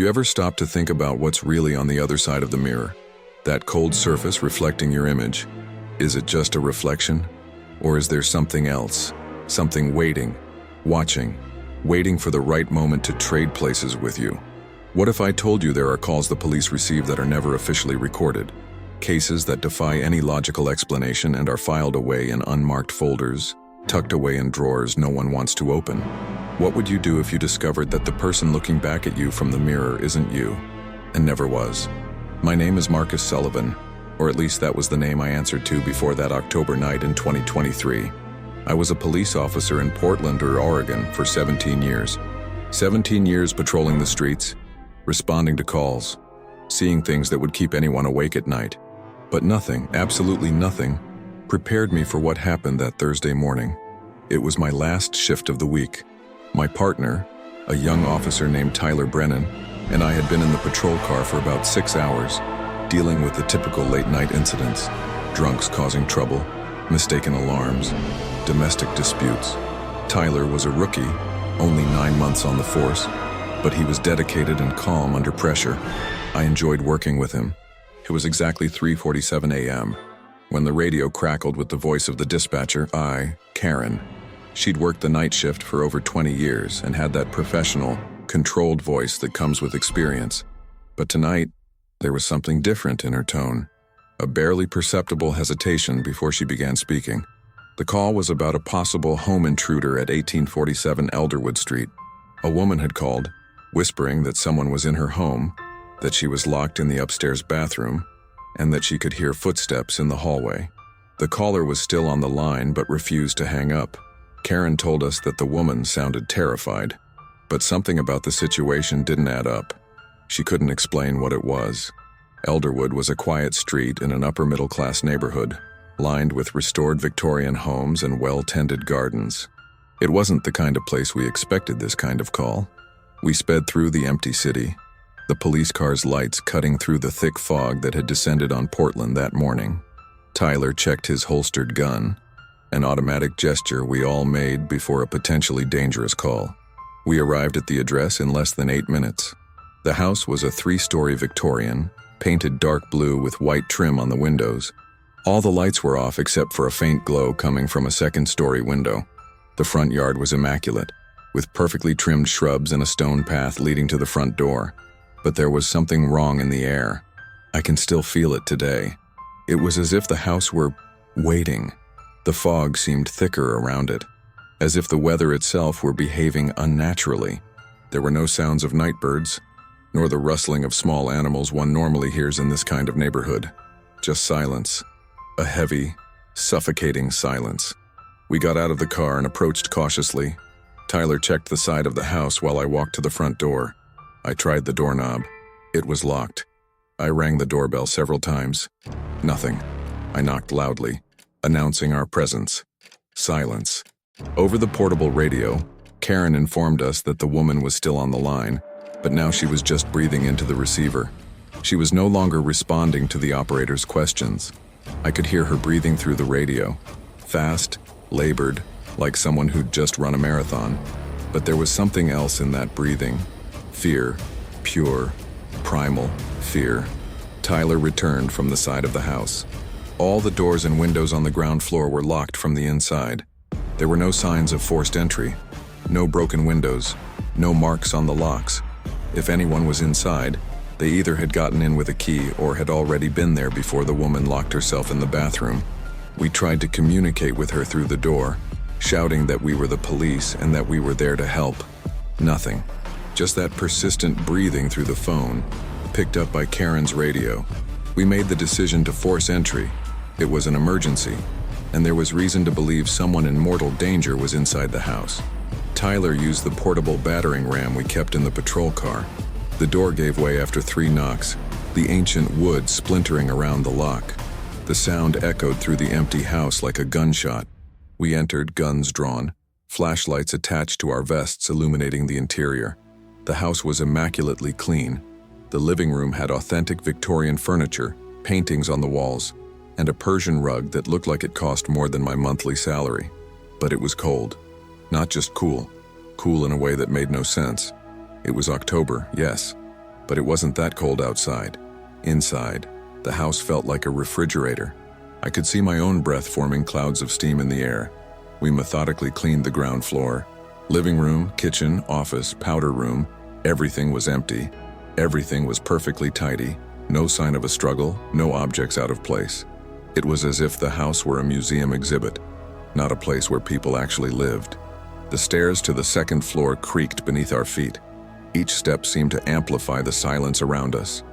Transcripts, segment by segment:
you ever stop to think about what's really on the other side of the mirror? That cold surface reflecting your image. Is it just a reflection? Or is there something else? Something waiting, watching, waiting for the right moment to trade places with you? What if I told you there are calls the police receive that are never officially recorded? Cases that defy any logical explanation and are filed away in unmarked folders, tucked away in drawers no one wants to open. What would you do if you discovered that the person looking back at you from the mirror isn't you, and never was? My name is Marcus Sullivan, or at least that was the name I answered to before that October night in 2023. I was a police officer in Portland, Oregon for 17 years. 17 years patrolling the streets, responding to calls, seeing things that would keep anyone awake at night. But nothing, absolutely nothing, prepared me for what happened that Thursday morning. It was my last shift of the week. My partner, a young officer named Tyler Brennan, and I had been in the patrol car for about 6 hours, dealing with the typical late-night incidents, drunks causing trouble, mistaken alarms, domestic disputes. Tyler was a rookie, only 9 months on the force, but he was dedicated and calm under pressure. I enjoyed working with him. It was exactly 3:47 a.m. when the radio crackled with the voice of the dispatcher, Karen. She'd worked the night shift for over 20 years and had that professional, controlled voice that comes with experience. But tonight, there was something different in her tone, a barely perceptible hesitation before she began speaking. The call was about a possible home intruder at 1847 Elderwood Street. A woman had called, whispering that someone was in her home, that she was locked in the upstairs bathroom, and that she could hear footsteps in the hallway. The caller was still on the line but refused to hang up. Karen told us that the woman sounded terrified, but something about the situation didn't add up. She couldn't explain what it was. Elderwood was a quiet street in an upper-middle-class neighborhood, lined with restored Victorian homes and well-tended gardens. It wasn't the kind of place we expected this kind of call. We sped through the empty city, the police car's lights cutting through the thick fog that had descended on Portland that morning. Tyler checked his holstered gun, an automatic gesture we all made before a potentially dangerous call. We arrived at the address in less than 8 minutes. The house was a 3-story Victorian, painted dark blue with white trim on the windows. All the lights were off except for a faint glow coming from a second-story window. The front yard was immaculate, with perfectly trimmed shrubs and a stone path leading to the front door. But there was something wrong in the air. I can still feel it today. It was as if the house were waiting. The fog seemed thicker around it, as if the weather itself were behaving unnaturally. There were no sounds of night birds, nor the rustling of small animals one normally hears in this kind of neighborhood. Just silence. A heavy, suffocating silence. We got out of the car and approached cautiously. Tyler checked the side of the house while I walked to the front door. I tried the doorknob. It was locked. I rang the doorbell several times. Nothing. I knocked loudly, announcing our presence. Silence. Over the portable radio, Karen informed us that the woman was still on the line, but now she was just breathing into the receiver. She was no longer responding to the operator's questions. I could hear her breathing through the radio, fast, labored, like someone who'd just run a marathon. But there was something else in that breathing. Fear, pure, primal fear. Tyler returned from the side of the house. All the doors and windows on the ground floor were locked from the inside. There were no signs of forced entry, no broken windows, no marks on the locks. If anyone was inside, they either had gotten in with a key or had already been there before the woman locked herself in the bathroom. We tried to communicate with her through the door, shouting that we were the police and that we were there to help. Nothing. Just that persistent breathing through the phone, picked up by Karen's radio. We made the decision to force entry. It was an emergency, and there was reason to believe someone in mortal danger was inside the house. Tyler used the portable battering ram we kept in the patrol car. The door gave way after 3 knocks, the ancient wood splintering around the lock. The sound echoed through the empty house like a gunshot. We entered, guns drawn, flashlights attached to our vests illuminating the interior. The house was immaculately clean. The living room had authentic Victorian furniture, paintings on the walls, and a Persian rug that looked like it cost more than my monthly salary. But it was cold. Not just cool. Cool in a way that made no sense. It was October, yes, But it wasn't that cold outside. Inside, the house felt like a refrigerator. I could see my own breath forming clouds of steam in the air. We methodically cleaned the ground floor. Living room, kitchen, office, powder room, everything was empty. Everything was perfectly tidy. No sign of a struggle, no objects out of place. It was as if the house were a museum exhibit, not a place where people actually lived. The stairs to the second floor creaked beneath our feet. Each step seemed to amplify the silence around us.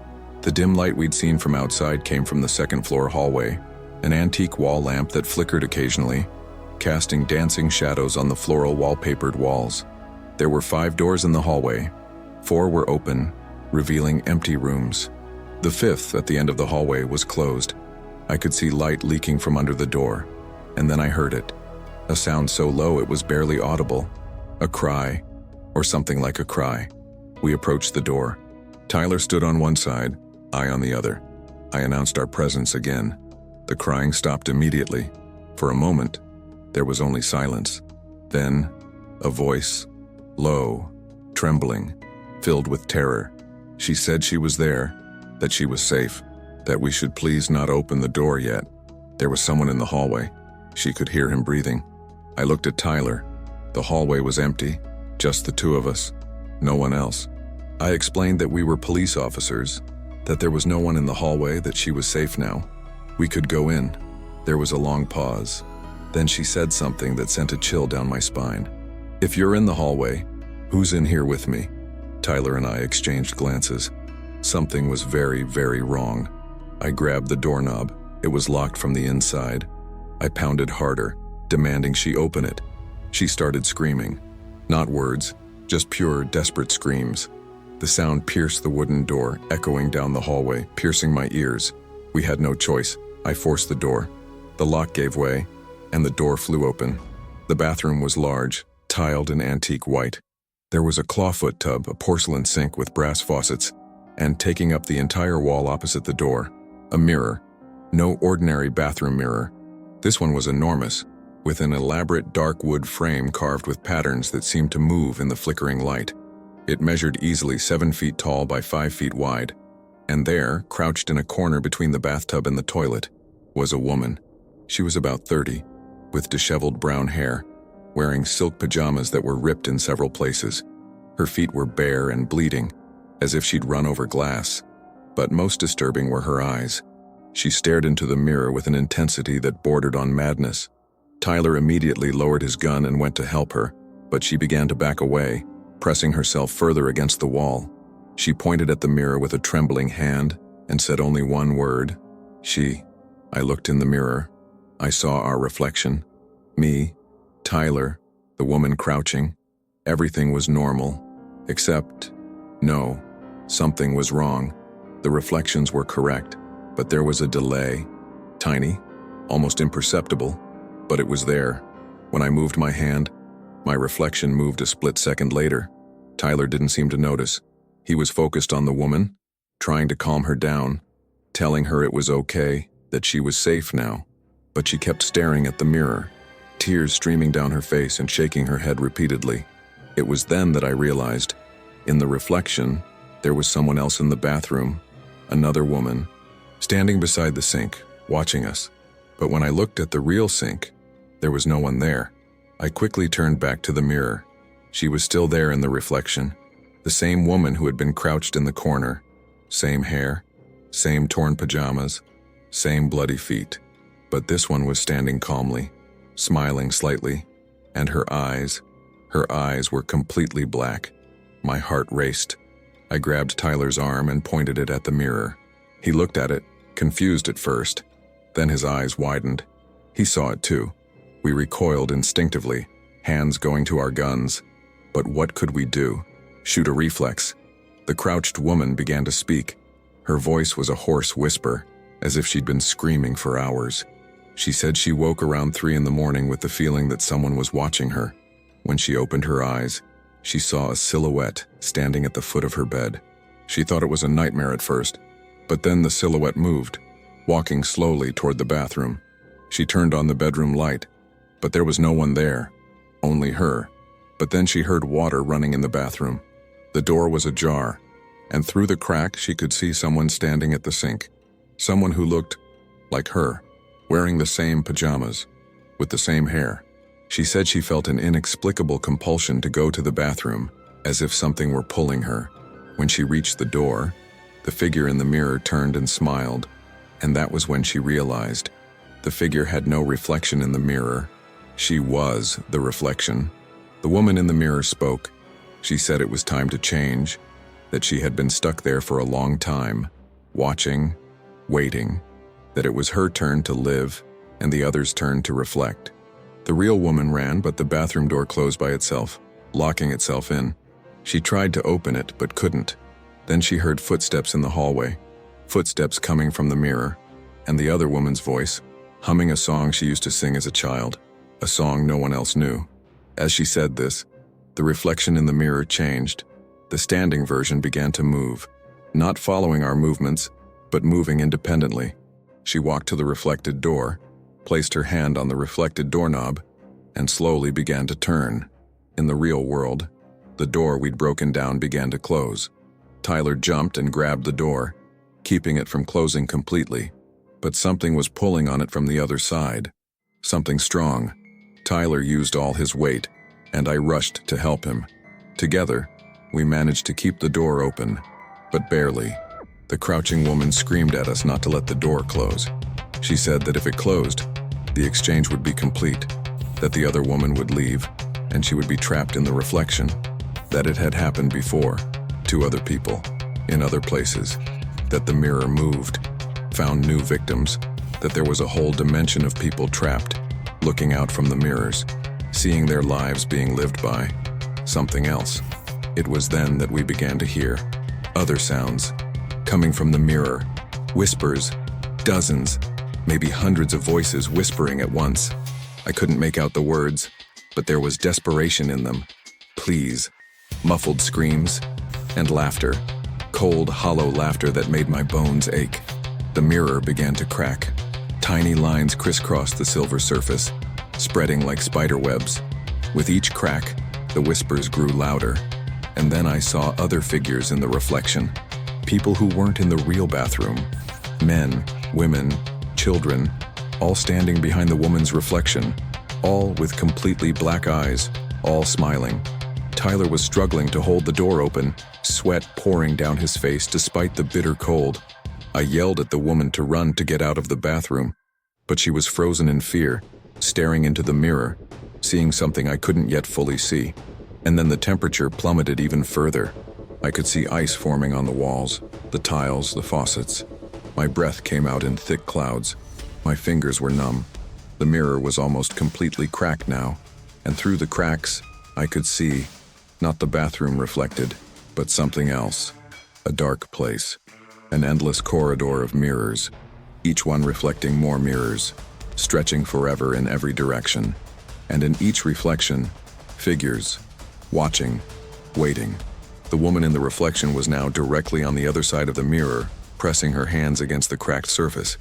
The dim light we'd seen from outside came from the second floor hallway, an antique wall lamp that flickered occasionally, casting dancing shadows on the floral wallpapered walls. There were 5 doors in the hallway. 4 were open, revealing empty rooms. The 5th, at the end of the hallway, was closed. I could see light leaking from under the door, and then I heard it. A sound so low it was barely audible. A cry, or something like a cry. We approached the door. Tyler stood on one side, I on the other. I announced our presence again. The crying stopped immediately. For a moment, there was only silence. Then, a voice, low, trembling, filled with terror. She said she was there, that she was safe, that we should please not open the door yet. There was someone in the hallway. She could hear him breathing. I looked at Tyler. The hallway was empty, just the 2 of us, no one else. I explained that we were police officers, that there was no one in the hallway, that she was safe now. We could go in. There was a long pause. Then she said something that sent a chill down my spine. "If you're in the hallway, who's in here with me?" Tyler and I exchanged glances. Something was very, very wrong. I grabbed the doorknob. It was locked from the inside. I pounded harder, demanding she open it. She started screaming. Not words, just pure, desperate screams. The sound pierced the wooden door, echoing down the hallway, piercing my ears. We had no choice. I forced the door. The lock gave way, and the door flew open. The bathroom was large, tiled in antique white. There was a clawfoot tub, a porcelain sink with brass faucets, and taking up the entire wall opposite the door, a mirror. No ordinary bathroom mirror. This one was enormous, with an elaborate dark wood frame carved with patterns that seemed to move in the flickering light. It measured easily 7 feet tall by 5 feet wide, and there, crouched in a corner between the bathtub and the toilet, was a woman. She was about 30, with disheveled brown hair, wearing silk pajamas that were ripped in several places. Her feet were bare and bleeding, as if she'd run over glass. But most disturbing were her eyes. She stared into the mirror with an intensity that bordered on madness. Tyler immediately lowered his gun and went to help her, but she began to back away, pressing herself further against the wall. She pointed at the mirror with a trembling hand and said only one word, "She." I looked in the mirror. I saw our reflection. Me, Tyler, the woman crouching. Everything was normal, except, no, something was wrong. The reflections were correct, but there was a delay. Tiny, almost imperceptible, but it was there. When I moved my hand, my reflection moved a split second later. Tyler didn't seem to notice. He was focused on the woman, trying to calm her down, telling her it was okay, that she was safe now. But she kept staring at the mirror, tears streaming down her face and shaking her head repeatedly. It was then that I realized, in the reflection, there was someone else in the bathroom, another woman, standing beside the sink, watching us. But when I looked at the real sink, there was no one there. I quickly turned back to the mirror. She was still there in the reflection, the same woman who had been crouched in the corner, same hair, same torn pajamas, same bloody feet. But this one was standing calmly, smiling slightly, and her eyes were completely black. My heart raced. I grabbed Tyler's arm and pointed it at the mirror. He looked at it, confused at first. Then his eyes widened. He saw it too. We recoiled instinctively, hands going to our guns. But what could we do? Shoot a reflex. The crouched woman began to speak. Her voice was a hoarse whisper, as if she'd been screaming for hours. She said she woke around 3 in the morning with the feeling that someone was watching her. When she opened her eyes, she saw a silhouette standing at the foot of her bed. She thought it was a nightmare at first, but then the silhouette moved, walking slowly toward the bathroom. She turned on the bedroom light, but there was no one there, only her. But then she heard water running in the bathroom. The door was ajar. and through the crack she could see someone standing at the sink. Someone who looked like her, wearing the same pajamas, with the same hair. She said she felt an inexplicable compulsion to go to the bathroom, as if something were pulling her. When she reached the door, the figure in the mirror turned and smiled, and that was when she realized the figure had no reflection in the mirror. She was the reflection. The woman in the mirror spoke. She said it was time to change, that she had been stuck there for a long time, watching, waiting, that it was her turn to live and the other's turn to reflect. The real woman ran, but the bathroom door closed by itself, locking itself in. She tried to open it, but couldn't. Then she heard footsteps in the hallway, footsteps coming from the mirror, and the other woman's voice, humming a song she used to sing as a child, a song no one else knew. As she said this, the reflection in the mirror changed. The standing version began to move, not following our movements, but moving independently. She walked to the reflected door, placed her hand on the reflected doorknob, and slowly began to turn. In the real world, the door we'd broken down began to close. Tyler jumped and grabbed the door, keeping it from closing completely, but something was pulling on it from the other side. Something strong. Tyler used all his weight, and I rushed to help him. Together, we managed to keep the door open, but barely. The crouching woman screamed at us not to let the door close. She said that if it closed, the exchange would be complete, that the other woman would leave, and she would be trapped in the reflection, that it had happened before, to other people, in other places, that the mirror moved, found new victims, that there was a whole dimension of people trapped, looking out from the mirrors, seeing their lives being lived by something else. It was then that we began to hear other sounds, coming from the mirror, whispers, dozens, maybe hundreds of voices whispering at once. I couldn't make out the words, but there was desperation in them. Please, muffled screams, and laughter, cold, hollow laughter that made my bones ache. The mirror began to crack. Tiny lines crisscrossed the silver surface, spreading like spider webs. With each crack, the whispers grew louder, and then I saw other figures in the reflection. People who weren't in the real bathroom. Men, women, children, all standing behind the woman's reflection, all with completely black eyes, all smiling. Tyler was struggling to hold the door open, sweat pouring down his face despite the bitter cold. I yelled at the woman to run to get out of the bathroom, but she was frozen in fear, staring into the mirror, seeing something I couldn't yet fully see. And then the temperature plummeted even further. I could see ice forming on the walls, the tiles, the faucets. My breath came out in thick clouds. My fingers were numb. The mirror was almost completely cracked now, and through the cracks, I could see, not the bathroom reflected, but something else. A dark place. An endless corridor of mirrors, each one reflecting more mirrors, stretching forever in every direction. And in each reflection, figures, watching, waiting. The woman in the reflection was now directly on the other side of the mirror, pressing her hands against the cracked surface.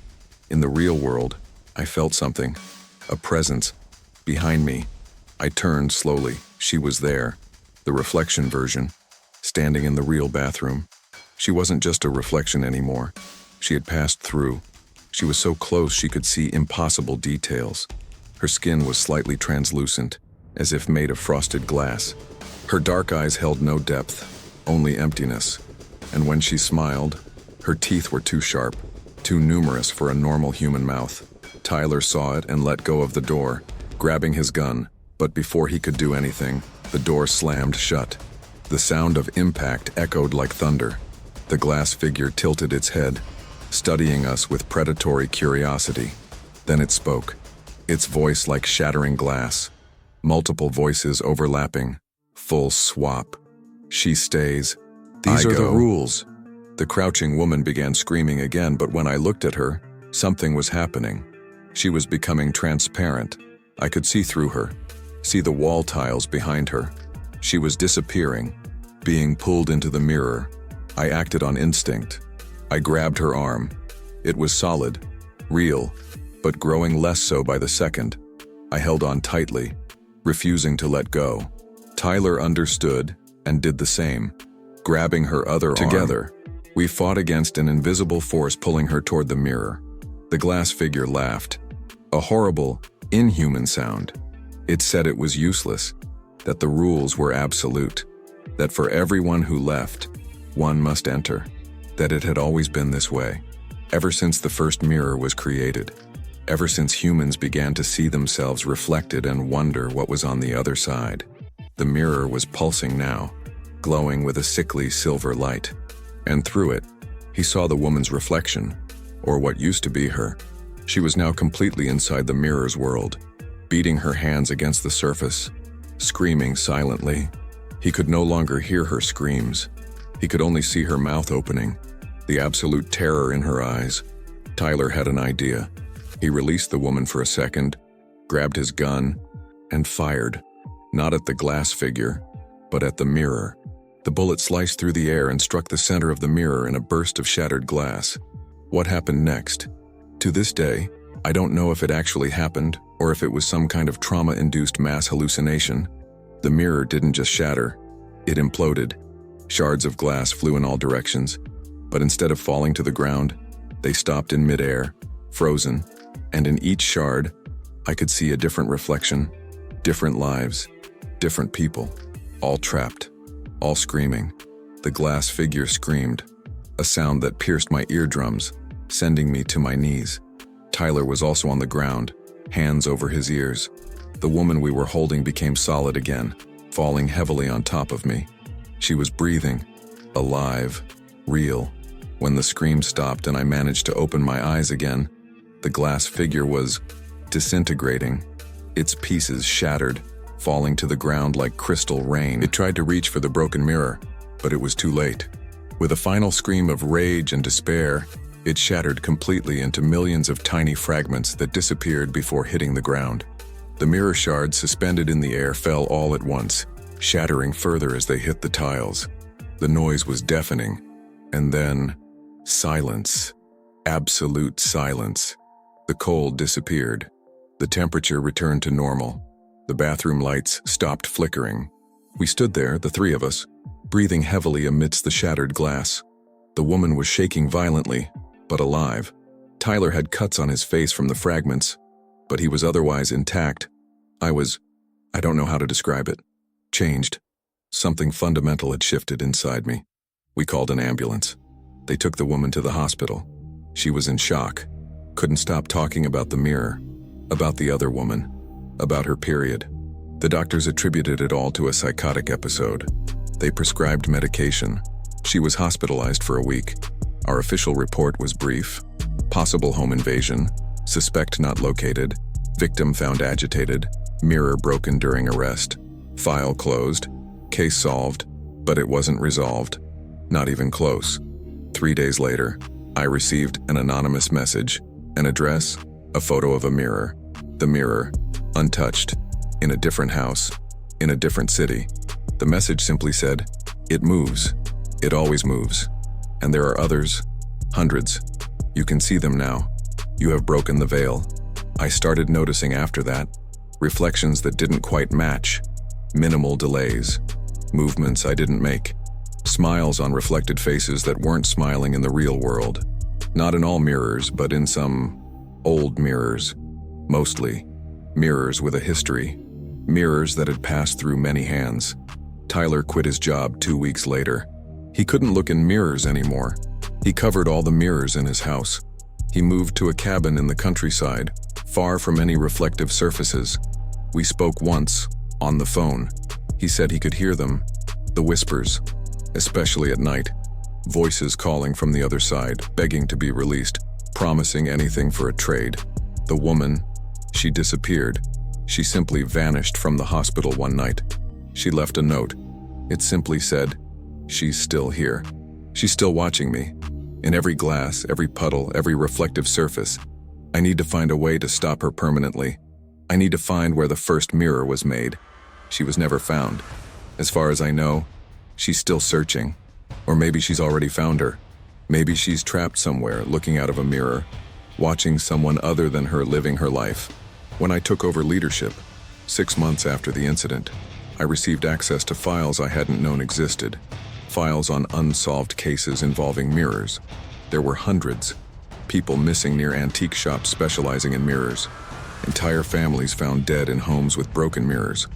In the real world, I felt something, a presence, behind me. I turned slowly. She was there, the reflection version, standing in the real bathroom. She wasn't just a reflection anymore. She had passed through. She was so close she could see impossible details. Her skin was slightly translucent, as if made of frosted glass. Her dark eyes held no depth, only emptiness. And when she smiled, her teeth were too sharp, too numerous for a normal human mouth. Tyler saw it and let go of the door, grabbing his gun, but before he could do anything, the door slammed shut. The sound of impact echoed like thunder. The glass figure tilted its head, studying us with predatory curiosity. Then it spoke, its voice like shattering glass, multiple voices overlapping, full swap. She stays. These are the rules. The crouching woman began screaming again, but when I looked at her, something was happening. She was becoming transparent. I could see through her, see the wall tiles behind her. She was disappearing, being pulled into the mirror. I acted on instinct. I grabbed her arm. It was solid, real, but growing less so by the second. I held on tightly, refusing to let go. Tyler understood and did the same. grabbing her other arm. Together, we fought against an invisible force pulling her toward the mirror. The glass figure laughed, a horrible, inhuman sound. It said it was useless, that the rules were absolute, that for everyone who left, one must enter, that it had always been this way, ever since the first mirror was created, ever since humans began to see themselves reflected and wonder what was on the other side. The mirror was pulsing now, glowing with a sickly silver light, and through it, he saw the woman's reflection, or what used to be her. She was now completely inside the mirror's world, beating her hands against the surface, screaming silently. He could no longer hear her screams. He could only see her mouth opening, the absolute terror in her eyes. Tyler had an idea. He released the woman for a second, grabbed his gun, and fired, not at the glass figure, but at the mirror. The bullet sliced through the air and struck the center of the mirror in a burst of shattered glass. What happened next? To this day, I don't know if it actually happened or if it was some kind of trauma-induced mass hallucination. The mirror didn't just shatter, it imploded. Shards of glass flew in all directions, but instead of falling to the ground, they stopped in midair, frozen, and in each shard, I could see a different reflection, different lives, different people, all trapped, all screaming. The glass figure screamed, a sound that pierced my eardrums, sending me to my knees. Tyler was also on the ground, hands over his ears. The woman we were holding became solid again, falling heavily on top of me. She was breathing, alive, real. When the scream stopped and I managed to open my eyes again, the glass figure was disintegrating, its pieces shattered, falling to the ground like crystal rain. It tried to reach for the broken mirror, but it was too late. With a final scream of rage and despair, it shattered completely into millions of tiny fragments that disappeared before hitting the ground. The mirror shards suspended in the air fell all at once, shattering further as they hit the tiles. The noise was deafening, and then silence, absolute silence. The cold disappeared. The temperature returned to normal. The bathroom lights stopped flickering. We stood there, the three of us, breathing heavily amidst the shattered glass. The woman was shaking violently, but alive. Tyler had cuts on his face from the fragments, but he was otherwise intact. I don't know how to describe it, changed. Something fundamental had shifted inside me. We called an ambulance. They took the woman to the hospital. She was in shock, couldn't stop talking about the mirror, about the other woman, about her period. The doctors attributed it all to a psychotic episode. They prescribed medication. She was hospitalized for a week. Our official report was brief. Possible home invasion, suspect not located, victim found agitated, mirror broken during arrest, file closed, case solved, but it wasn't resolved. Not even close. 3 days later, I received an anonymous message, an address, a photo of a mirror. The mirror, untouched, in a different house, in a different city. The message simply said, "It moves. It always moves. And there are others, hundreds. You can see them now. You have broken the veil." I started noticing after that, reflections that didn't quite match, minimal delays, movements I didn't make, smiles on reflected faces that weren't smiling in the real world. Not in all mirrors, but in some old mirrors. Mostly, mirrors with a history, mirrors that had passed through many hands. Tyler quit his job 2 weeks later. He couldn't look in mirrors anymore. He covered all the mirrors in his house. He moved to a cabin in the countryside, far from any reflective surfaces. We spoke once, on the phone. He said he could hear them, the whispers, especially at night, voices calling from the other side, begging to be released, promising anything for a trade. The woman, she disappeared. She simply vanished from the hospital one night. She left a note. It simply said, "She's still here. She's still watching me. In every glass, every puddle, every reflective surface. I need to find a way to stop her permanently. I need to find where the first mirror was made." She was never found. As far as I know, she's still searching. Or maybe she's already found her. Maybe she's trapped somewhere, looking out of a mirror, watching someone other than her living her life. When I took over leadership, 6 months after the incident, I received access to files I hadn't known existed. files on unsolved cases involving mirrors. There were hundreds. People missing near antique shops specializing in mirrors. Entire families found dead in homes with broken mirrors.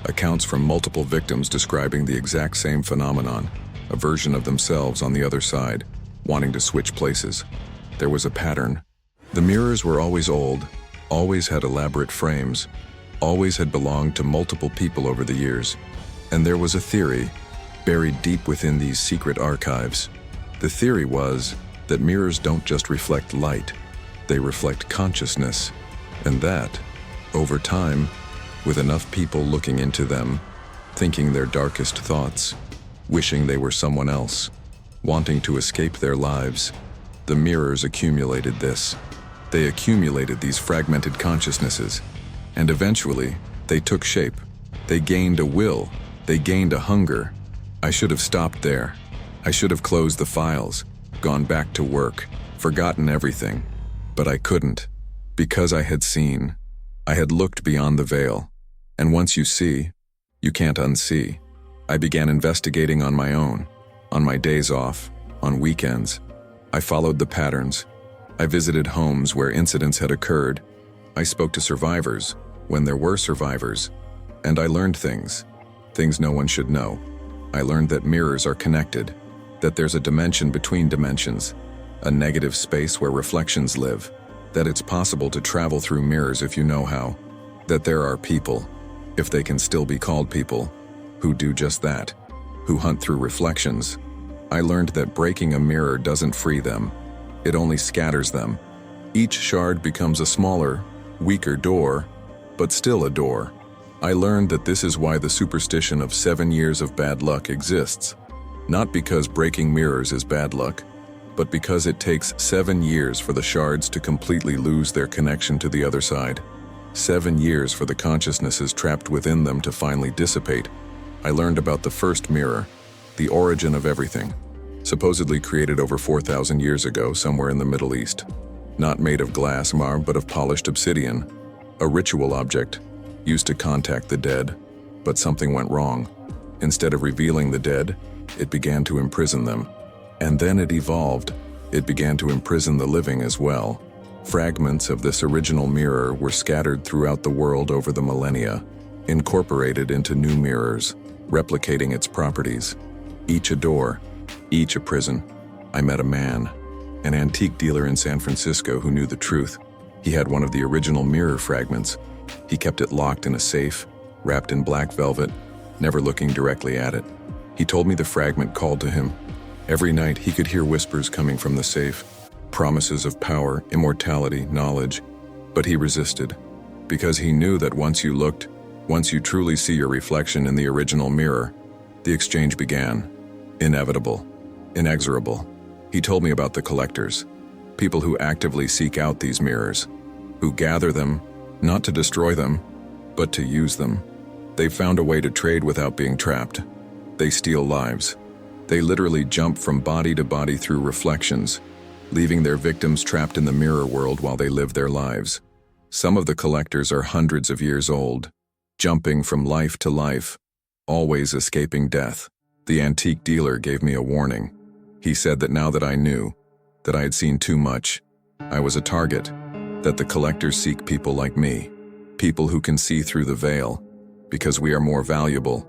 Accounts from multiple victims describing the exact same phenomenon, a version of themselves on the other side, wanting to switch places. There was a pattern. The mirrors were always old, always had elaborate frames, always had belonged to multiple people over the years. And there was a theory, buried deep within these secret archives. The theory was that mirrors don't just reflect light, they reflect consciousness. And that, over time, with enough people looking into them, thinking their darkest thoughts, wishing they were someone else, wanting to escape their lives, the mirrors accumulated this. They accumulated these fragmented consciousnesses, and eventually, they took shape. They gained a will, they gained a hunger. I should have stopped there. I should have closed the files, gone back to work, forgotten everything. But I couldn't, because I had seen. I had looked beyond the veil. And once you see, you can't unsee. I began investigating on my own, on my days off, on weekends. I followed the patterns. I visited homes where incidents had occurred. I spoke to survivors when there were survivors. And I learned things no one should know. I learned that mirrors are connected, that there's a dimension between dimensions, a negative space where reflections live, that it's possible to travel through mirrors if you know how, that there are people, if they can still be called people, who do just that, who hunt through reflections. I learned that breaking a mirror doesn't free them, it only scatters them. Each shard becomes a smaller, weaker door, but still a door. I learned that this is why the superstition of 7 years of bad luck exists. Not because breaking mirrors is bad luck, but because it takes 7 years for the shards to completely lose their connection to the other side. 7 years for the consciousnesses trapped within them to finally dissipate. I learned about the first mirror, the origin of everything, supposedly created over 4,000 years ago somewhere in the Middle East. Not made of glass marble but of polished obsidian, a ritual object, used to contact the dead. But something went wrong. Instead of revealing the dead, it began to imprison them. And then it evolved. It began to imprison the living as well. Fragments of this original mirror were scattered throughout the world over the millennia, incorporated into new mirrors, replicating its properties. Each a door, each a prison. I met a man, an antique dealer in San Francisco who knew the truth. He had one of the original mirror fragments. He kept it locked in a safe, wrapped in black velvet, never looking directly at it. He told me the fragment called to him. Every night he could hear whispers coming from the safe, promises of power, immortality, knowledge. But he resisted, because he knew that once you looked, once you truly see your reflection in the original mirror, the exchange began. Inevitable, inexorable. He told me about the collectors, people who actively seek out these mirrors, who gather them, not to destroy them, but to use them. They've found a way to trade without being trapped. They steal lives. They literally jump from body to body through reflections, leaving their victims trapped in the mirror world while they live their lives. Some of the collectors are hundreds of years old, jumping from life to life, always escaping death. The antique dealer gave me a warning. He said that now that I knew, that I had seen too much, I was a target, that the collectors seek people like me, people who can see through the veil, because we are more valuable.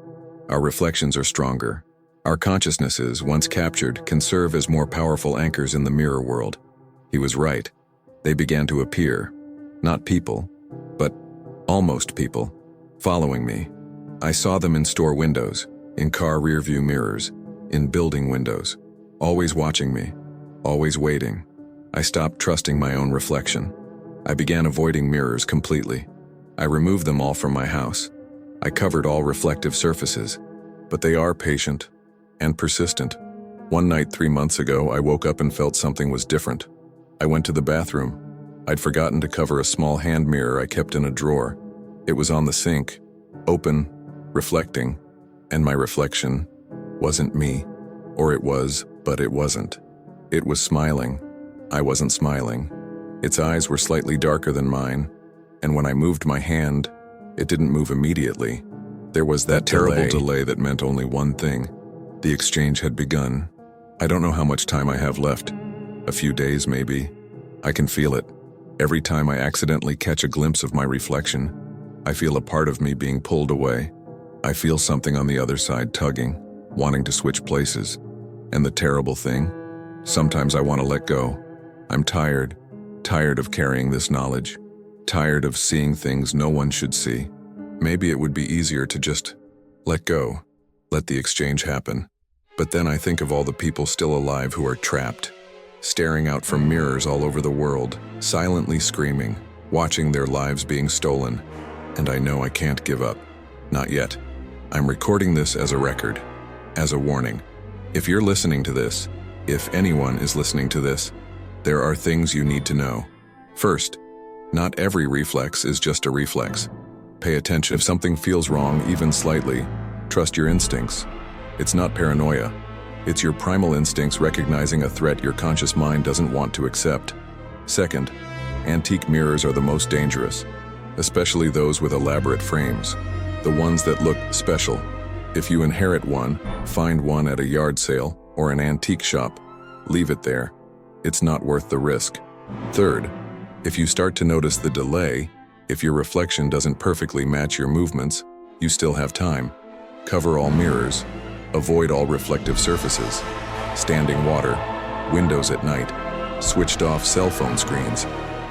Our reflections are stronger. Our consciousnesses, once captured, can serve as more powerful anchors in the mirror world. He was right. They began to appear, not people, but almost people, following me. I saw them in store windows, in car rearview mirrors, in building windows, always watching me, always waiting. I stopped trusting my own reflection. I began avoiding mirrors completely. I removed them all from my house. I covered all reflective surfaces, but they are patient and persistent. One night 3 months ago, I woke up and felt something was different. I went to the bathroom. I'd forgotten to cover a small hand mirror I kept in a drawer. It was on the sink, open, reflecting, and my reflection wasn't me. Or it was, but it wasn't. It was smiling. I wasn't smiling. Its eyes were slightly darker than mine, and when I moved my hand, it didn't move immediately. There was that terrible delay that meant only one thing. The exchange had begun. I don't know how much time I have left. A few days, maybe. I can feel it. Every time I accidentally catch a glimpse of my reflection, I feel a part of me being pulled away. I feel something on the other side tugging, wanting to switch places. And the terrible thing? Sometimes I want to let go. I'm tired of carrying this knowledge, tired of seeing things no one should see. Maybe it would be easier to just let go, let the exchange happen. But then I think of all the people still alive who are trapped, staring out from mirrors all over the world, silently screaming, watching their lives being stolen. And I know I can't give up. Not yet. I'm recording this as a record, as a warning. If you're listening to this, if anyone is listening to this, there are things you need to know. First, not every reflex is just a reflex. Pay attention. If something feels wrong, even slightly, trust your instincts. It's not paranoia. It's your primal instincts recognizing a threat your conscious mind doesn't want to accept. Second, antique mirrors are the most dangerous, especially those with elaborate frames, the ones that look special. If you inherit one, find one at a yard sale or an antique shop, leave it there. It's not worth the risk. Third, if you start to notice the delay, if your reflection doesn't perfectly match your movements, you still have time. Cover all mirrors. Avoid all reflective surfaces. Standing water, windows at night, switched off cell phone screens,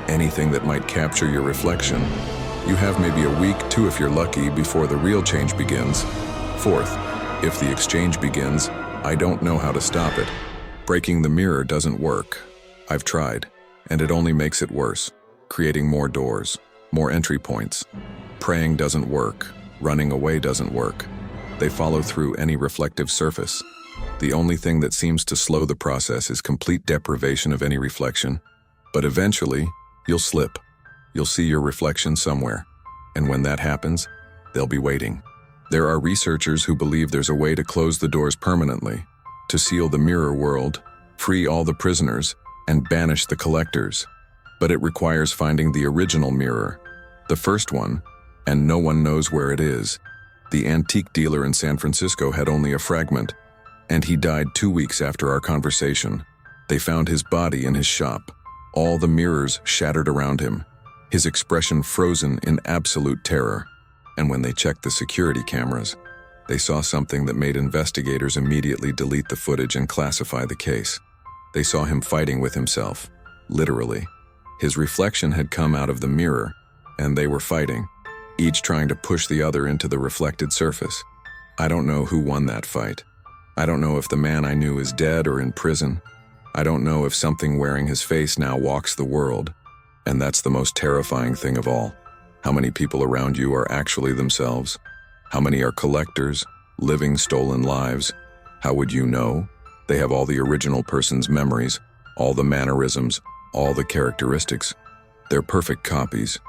anything that might capture your reflection. You have maybe a week, 2 if you're lucky, before the real change begins. Fourth, if the exchange begins, I don't know how to stop it. Breaking the mirror doesn't work. I've tried, and it only makes it worse, creating more doors, more entry points. Praying doesn't work. Running away doesn't work. They follow through any reflective surface. The only thing that seems to slow the process is complete deprivation of any reflection. But eventually, you'll slip. You'll see your reflection somewhere. And when that happens, they'll be waiting. There are researchers who believe there's a way to close the doors permanently, to seal the mirror world, free all the prisoners, and banish the collectors. But it requires finding the original mirror, the first one, and no one knows where it is. The antique dealer in San Francisco had only a fragment, and he died 2 weeks after our conversation. They found his body in his shop, all the mirrors shattered around him, his expression frozen in absolute terror. And when they checked the security cameras, they saw something that made investigators immediately delete the footage and classify the case. They saw him fighting with himself, literally. His reflection had come out of the mirror, and they were fighting, each trying to push the other into the reflected surface. I don't know who won that fight. I don't know if the man I knew is dead or in prison. I don't know if something wearing his face now walks the world. And that's the most terrifying thing of all. How many people around you are actually themselves? How many are collectors, living stolen lives? How would you know? They have all the original person's memories, all the mannerisms, all the characteristics. They're perfect copies,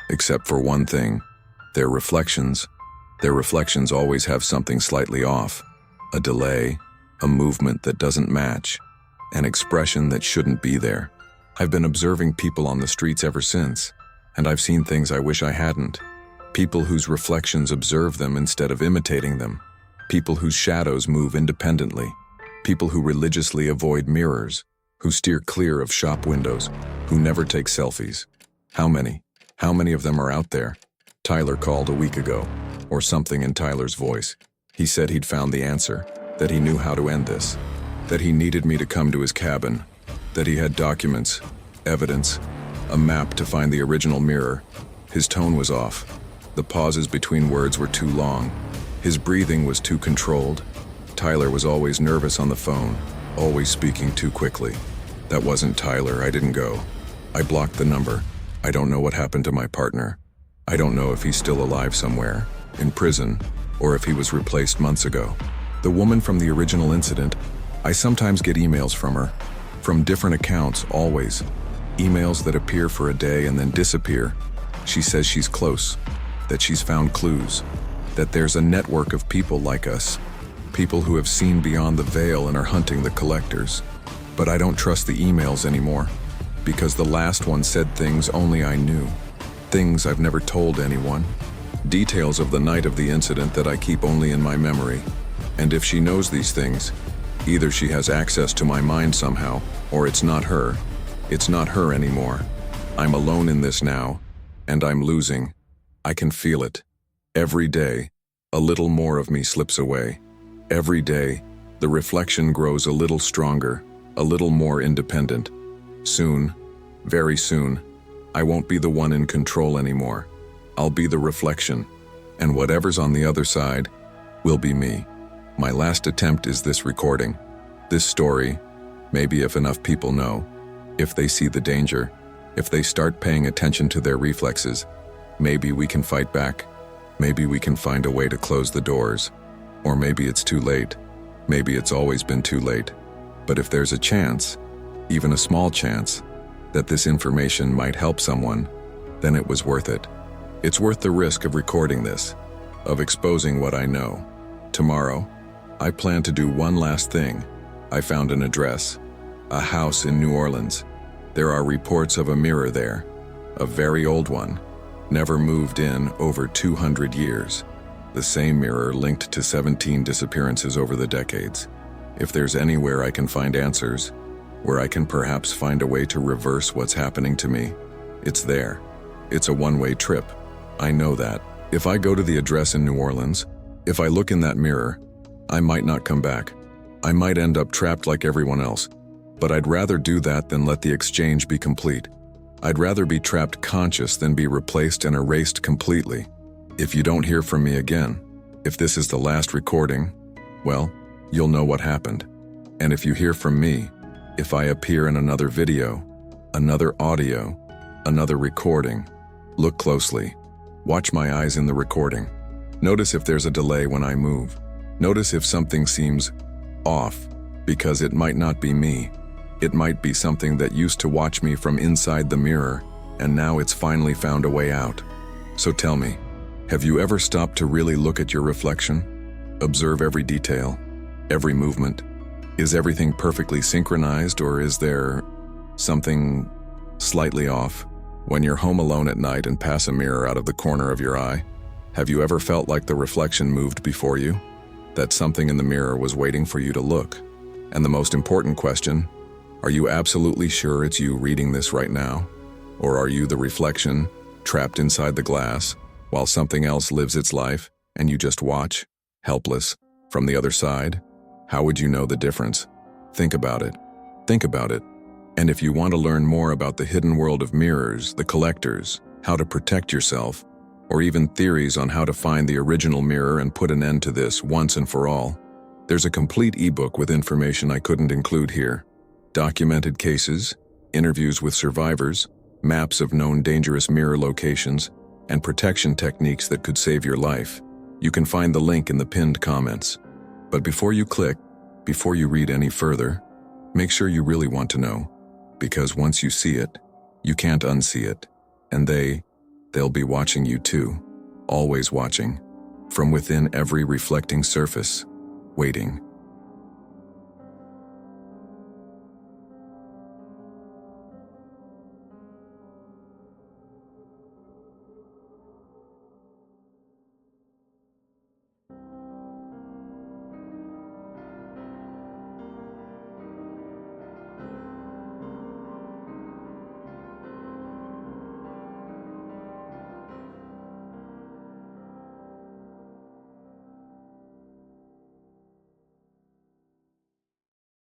except for one thing. Their reflections. Their reflections always have something slightly off. A delay, a movement that doesn't match, an expression that shouldn't be there. I've been observing people on the streets ever since, and I've seen things I wish I hadn't. People whose reflections observe them instead of imitating them. People whose shadows move independently. People who religiously avoid mirrors, who steer clear of shop windows, who never take selfies. How many? How many of them are out there? Tyler called a week ago, or something in Tyler's voice. He said he'd found the answer, that he knew how to end this, that he needed me to come to his cabin, that he had documents, evidence, a map to find the original mirror. His tone was off. The pauses between words were too long. His breathing was too controlled. Tyler was always nervous on the phone, always speaking too quickly. That wasn't Tyler. I didn't go. I blocked the number. I don't know what happened to my partner. I don't know if he's still alive somewhere, in prison, or if he was replaced months ago. The woman from the original incident, I sometimes get emails from her, from different accounts, always. Emails that appear for a day and then disappear. She says she's close, that she's found clues, that there's a network of people like us, people who have seen beyond the veil and are hunting the collectors. But I don't trust the emails anymore, because the last one said things only I knew, things I've never told anyone, details of the night of the incident that I keep only in my memory. And if she knows these things, either she has access to my mind somehow, or it's not her. It's not her anymore. I'm alone in this now, and I'm losing. I can feel it. Every day, a little more of me slips away. Every day, the reflection grows a little stronger, a little more independent. Soon, very soon, I won't be the one in control anymore. I'll be the reflection, and whatever's on the other side will be me. My last attempt is this recording. This story, maybe if enough people know, if they see the danger, if they start paying attention to their reflexes, maybe we can fight back. Maybe we can find a way to close the doors. Or maybe it's too late. Maybe it's always been too late. But if there's a chance, even a small chance, that this information might help someone, then it was worth it. It's worth the risk of recording this, of exposing what I know. Tomorrow, I plan to do one last thing. I found an address, a house in New Orleans. There are reports of a mirror there, a very old one, never moved in over 200 years. The same mirror linked to 17 disappearances over the decades. If there's anywhere I can find answers, where I can perhaps find a way to reverse what's happening to me, it's there. It's a one-way trip. I know that. If I go to the address in New Orleans, if I look in that mirror, I might not come back. I might end up trapped like everyone else. But I'd rather do that than let the exchange be complete. I'd rather be trapped conscious than be replaced and erased completely. If you don't hear from me again, if this is the last recording, well, you'll know what happened. And if you hear from me, if I appear in another video, another audio, another recording, look closely. Watch my eyes in the recording. Notice if there's a delay when I move. Notice if something seems off, because it might not be me. It might be something that used to watch me from inside the mirror, and now it's finally found a way out. So tell me, have you ever stopped to really look at your reflection? Observe every detail, every movement. Is everything perfectly synchronized, or is there something slightly off? When you're home alone at night and pass a mirror out of the corner of your eye, have you ever felt like the reflection moved before you? That something in the mirror was waiting for you to look? And the most important question, are you absolutely sure it's you reading this right now? Or are you the reflection, trapped inside the glass, while something else lives its life, and you just watch, helpless, from the other side? How would you know the difference? Think about it. Think about it. And if you want to learn more about the hidden world of mirrors, the collectors, how to protect yourself, or even theories on how to find the original mirror and put an end to this once and for all, there's a complete ebook with information I couldn't include here. Documented cases, interviews with survivors, maps of known dangerous mirror locations, and protection techniques that could save your life. You can find the link in the pinned comments. But before you click, before you read any further, make sure you really want to know. Because once you see it, you can't unsee it. And they'll be watching you too. Always watching. From within every reflecting surface. Waiting.